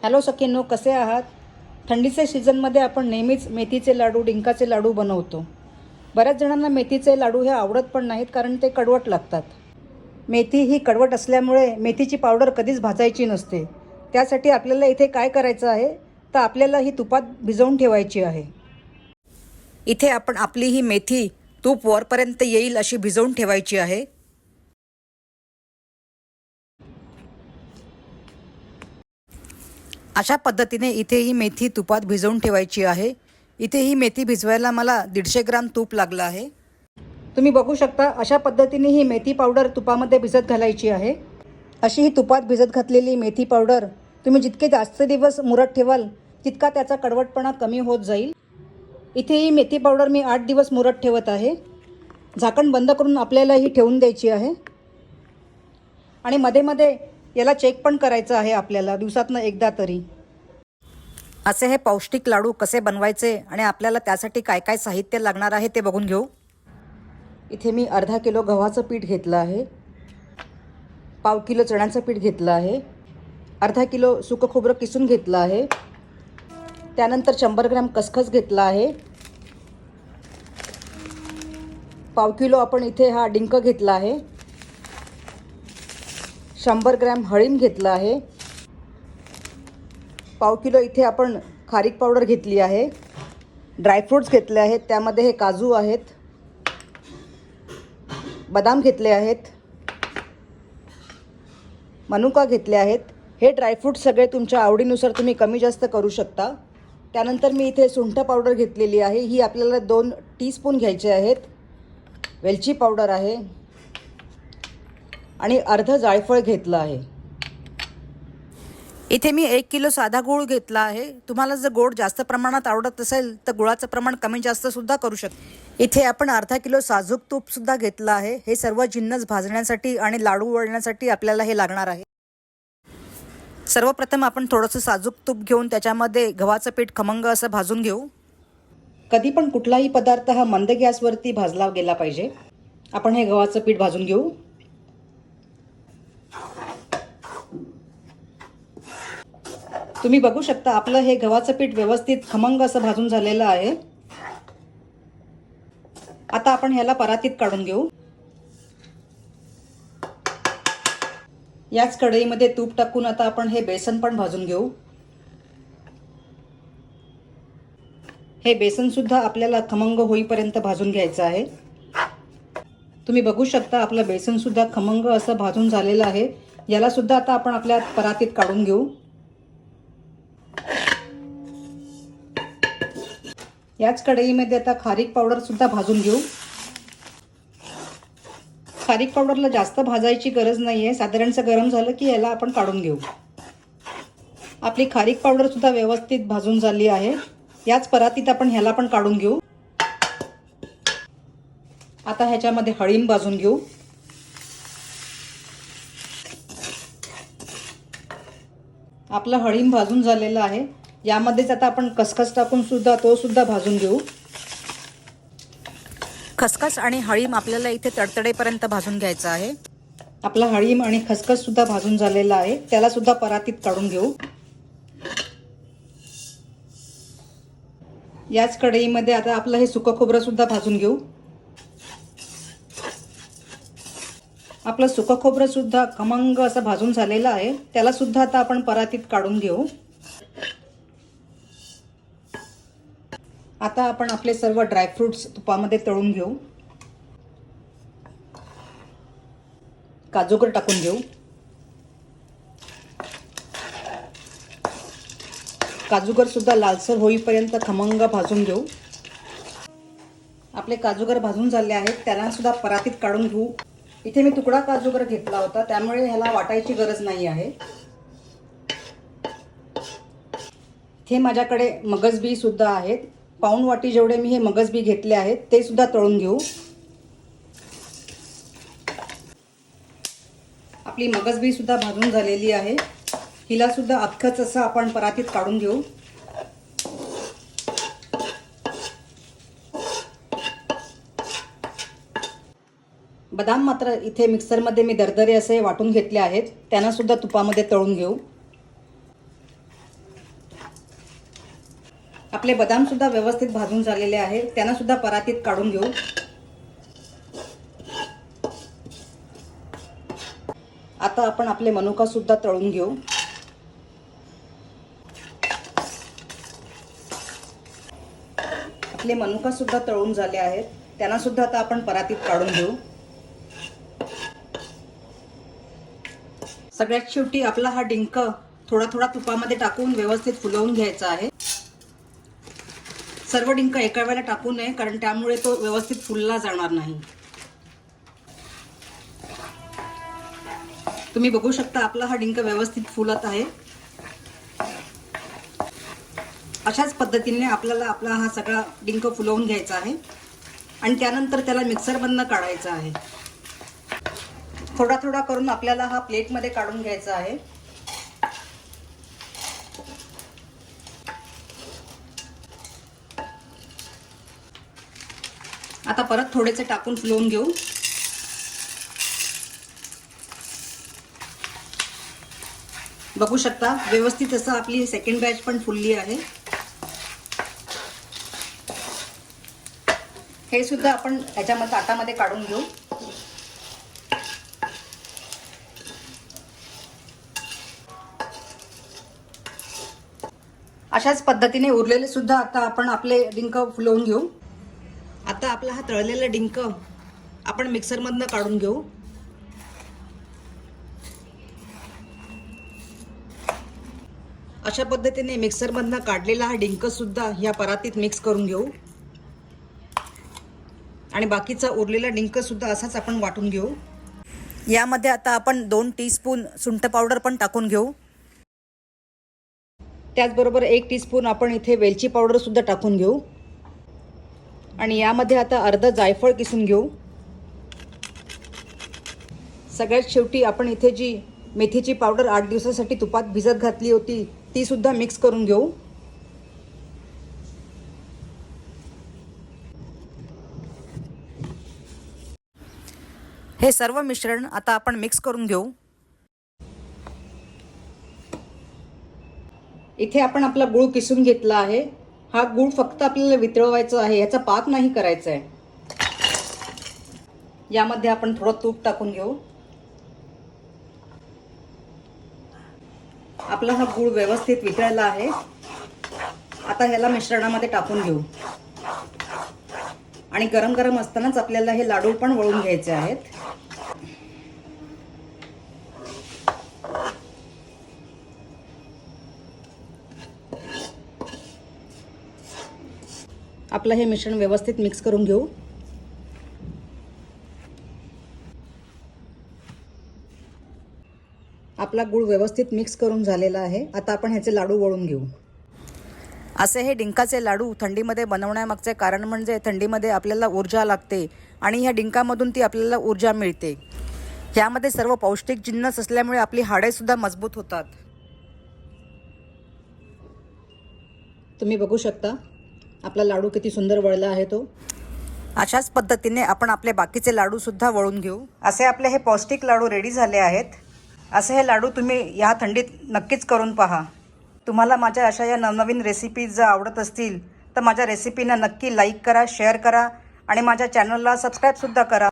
Hello सखींनो, कसे आहात? थंडीच्या सीझनमध्ये आपण नेहमीच मेथीचे लाडू, डिंकाचे लाडू बनवतो. बऱ्याच जणांना मेथीचे लाडू हे आवडत पण नाहीत, कारण ते कडवट लागतात. मेथी ही कडवट असल्यामुळे मेथीची पावडर कधीच भाजायची नसते. त्यासाठी आपल्याला इथे काय करायचं आहे, तर आपल्याला ही तुपात भिजवून ठेवायची आहे. इथे आपण आपली ही मेथी तूप वरपर्यंत येईल अशी भिजवून ठेवायची आहे. अशा पद्धतीने इथे ही मेथी तुपात भिजवून ठेवायची आहे. इथे ही मेथी भिजवायला मला 150 ग्राम तूप लागलं आहे. तुम्ही बघू शकता, अशा पद्धतीने ही मेथी पावडर तुपामध्ये भिजत घालायची आहे. अशी ही तुपात भिजत घातलेली मेथी पावडर तुम्ही जितके जास्त दिवस मुरत ठेवाल, तितका त्याचा कडवटपणा कमी होत जाईल. इथे ही मेथी पावडर मी 8 दिवस मुरत ठेवत आहे. झाकण बंद करून आपल्याला ही ठेवून द्यायची आहे. आणि मध्ये मध्ये याला चेक पण करायचं आहे आपल्याला, दिवसातनं एकदा तरी. असे हे पौष्टिक लाडू कसे बनवायचे आणि आपल्याला त्यासाठी काय काय साहित्य लागणार आहे ते बघून घेऊ. इथे मी अर्धा किलो गव्हाचं पीठ घेतलं आहे, पाव किलो चण्याचं पीठ घेतलं आहे, अर्धा किलो सुकं खोबरं किसून घेतलं आहे, त्यानंतर 100 ग्रॅम खसखस घेतला आहे, पाव किलो आपण इथे हा डिंक घेतला आहे, 100 ग्रॅम हळीम घेतलं आहे, पाव किलो इथे आपण खारीक पावडर घेतली आहे, ड्रायफ्रूट्स घेतले आहेत, त्यामध्ये हे काजू आहेत, बदाम घेतले आहेत, मनुका घेतले आहेत. हे ड्रायफ्रूट्स सगळे तुमच्या आवडीनुसार तुम्ही कमी जास्त करू शकता. त्यानंतर मी इथे सुंठ पावडर घेतलेली आहे, ही आपल्याला 2 टीस्पून घ्यायचे आहेत. वेलची पावडर आहे आणि अर्ध जायफळ घेतलं आहे. इथे मी 1 किलो साधा गूळ घेतला आहे. तुम्हाला जर गोड जास्त प्रमाणात आवडत असेल तर गुळाचं प्रमाण कमी जास्त सुद्धा करू शकता. इथे आपण अर्धा किलो साजूक तूप सुद्धा घेतलं आहे. हे सर्व जिन्नस भाजण्यासाठी आणि लाडू वळण्यासाठी आपल्याला हे लागणार आहे. सर्वप्रथम आपण थोडंसं साजूक तूप घेऊन त्याच्यामध्ये गव्हाचं पीठ खमंग असं भाजून घेऊ. कधी पण कुठलाही पदार्थ हा मंद गॅसवरती भाजला गेला पाहिजे. आपण हे गव्हाचं पीठ भाजून घेऊ. तुम्ही बघू शकता, आपलं हे गव्हाचं पीठ व्यवस्थित खमंग असं भाजून झालेलं आहे. आता आपण ह्याला परातीत काढून घेऊ. याच कढईमध्ये तूप टाकून आता आपण हे बेसन पण भाजून घेऊ. हे बेसन सुद्धा आपल्याला खमंग होईपर्यंत भाजून घ्यायचं आहे. तुम्ही बघू शकता, आपलं बेसन सुद्धा खमंग असं भाजून झालेलं आहे. याला सुद्धा आता आपण आपल्या परातीत काढून घेऊ. याच कढईमध्ये आता खारीक पावडर सुद्धा भाजून घेऊ. खारीक पावडरला जास्त भाजायची गरज नाही आहे. साधारणचं गरम झालं की याला आपण काढून घेऊ. आपली खारीक पावडर सुद्धा व्यवस्थित भाजून झाली आहे. याच परातीत आपण ह्याला पण काढून घेऊ. आता ह्याच्यामध्ये हळीम भाजून घेऊ. आपलं हळीम भाजून झालेलं आहे. यामध्येच आता आपण खसखस टाकून सुद्धा तो सुद्धा भाजून घेऊ. खसखस आणि हळीम आपल्याला इथे तडतडेपर्यंत भाजून घ्यायचं आहे. आपला हळीम आणि खसखस सुद्धा भाजून झालेला आहे. त्याला सुद्धा परातीत काढून घेऊ. याच कढईमध्ये आता आपलं हे सुकं खोबरं सुद्धा भाजून घेऊ. आपलं सुकं खोबरं सुद्धा खमंग असं भाजून झालेलं आहे. त्याला सुद्धा आता आपण परातीत काढून घेऊ. आता आपण आपले सर्व ड्रायफ्रूट्स तुपामध्ये तळून घेऊ. काजूगर टाकून घेऊ. काजूगर सुद्धा लालसर होईपर्यंत खमंग भाजून घेऊ. आपले काजूगर भाजून झाले आहेत, त्याला सुद्धा परातीत काढून घेऊ. इथे मी तुकडा काजूगर घेतला होता, त्यामुळे ह्याला वाटायची गरज नाही आहे. इथे माझ्याकडे मगजबी सुद्धा आहेत. पाऊण वाटी जेवढे मी हे मगजबी घेतले आहेत ते सुद्धा तळून घेऊ. आपली मगजबी सुद्धा भाजून झालेली आहे. हिला सुद्धा अख्खच असं आपण परातीत काढून घेऊ. बदाम मात्र इथे मिक्सरमध्ये मी दरदरे असे वाटून घेतले आहेत, त्यांना सुद्धा तुपामध्ये तळून घेऊ. आपले बदाम सुद्धा व्यवस्थित भाजून झालेले आहेत, त्यांना सुद्धा परातीत काढून घेऊ. आता आपण आपले मनुका सुद्धा तळून घेऊ. आपले मनुका सुद्धा तळून झाले आहेत, त्यांना सुद्धा आता आपण परातीत काढून घेऊ. सगळ्यात शेवटी आपला हा डिंक थोडा थोडा तुपामध्ये टाकून व्यवस्थित फुलवून घ्यायचा आहे. सर्व डिंक एका वेळेला टाकू नये, कारण त्यामुळे तो व्यवस्थित फुलला जाणार नाही. तुम्ही बघू शकता आपला हा डिंक व्यवस्थित फुलत आहे. अशाच पद्धतीने आपल्याला आपला हा सगळा डिंक फुलवून घ्यायचा आहे आणि त्यानंतर त्याला मिक्सरमधनं काढायचा आहे. थोडा थोडा करून आपल्याला हा प्लेटमध्ये काढून घ्यायचा आहे. आता परत थोडेसे टाकून फुलवून घेऊ. बघू शकता व्यवस्थित असं आपली सेकंड बॅच पण फुलली आहे. हे सुद्धा आपण याच्यामध्ये ताटामध्ये काढून घेऊ. अशाच पद्धतीने उरलेले सुद्धा आता आपण आपले डिंक फुलवून घेऊ. आता आपला हा तळलेला डिंक आपण मिक्सरमधनं काढून घेऊ. अशा पद्धतीने मिक्सरमधनं काढलेला हा डिंक सुद्धा या परातीत मिक्स करून घेऊ आणि बाकीचा उरलेला डिंक सुद्धा असाच आपण वाटून घेऊ. यामध्ये आता आपण 2 टीस्पून सुंठ पावडर पण टाकून घेऊ. त्याचबरोबर 1 टीस्पून आपण इथे वेलची पावडर सुद्धा टाकून घेऊ आणि यामध्ये आता अर्ध जायफळ किसून घेऊ. सगळ्यात शेवटी आपण इथे जी मेथीची पावडर 8 दिवसासाठी तुपात भिजत घातली होती ती सुद्धा मिक्स करून घेऊ. हे सर्व मिश्रण आता आपण मिक्स करून घेऊ. इथे आपण आपला गूळ किसून घेतला आहे. हा गूळ फक्त आपल्याला वितळवायचा आहे, याचा पाक नाही करायचा आहे. यामध्ये आपण थोडं तूप टाकून घेऊ. आपला हा गूळ व्यवस्थित वितळला आहे. आता ह्याला मिश्रणामध्ये टाकून घेऊ आणि गरम गरम असतानाच आपल्याला हे लाडू पण वळून घ्यायचे आहेत. आपलं हे मिश्रण व्यवस्थित मिक्स करून घेऊ. आपला गूळ व्यवस्थित मिक्स करून झालेला आहे. आता आपण ह्याचे लाडू वळून घेऊ. असे हे डिंकाचे लाडू थंडीमध्ये बनवण्यामागचे कारण म्हणजे थंडीमध्ये आपल्याला ऊर्जा लागते आणि ह्या डिंकामधून ती आपल्याला ऊर्जा मिळते. ह्यामध्ये सर्व पौष्टिक जिन्नस असल्यामुळे आपली हाडे सुद्धा मजबूत होतात. तुम्ही बघू शकता आपला लाडू किती सुंदर वळला आहे तो. अशाच पद्धतीने आपण आपले बाकीचे लाडू सुद्धा वळून घेऊ. असे आपले हे पौष्टिक लाडू रेडी झाले आहेत. असे हे लाडू तुम्ही या थंडीत नक्कीच करून पहा. तुम्हाला माझ्या अशा या नवनवीन रेसिपीज जर आवडत असतील तर माझ्या रेसिपीना नक्की लाईक करा, शेअर करा आणि माझ्या चॅनलला सबस्क्राईब सुद्धा करा.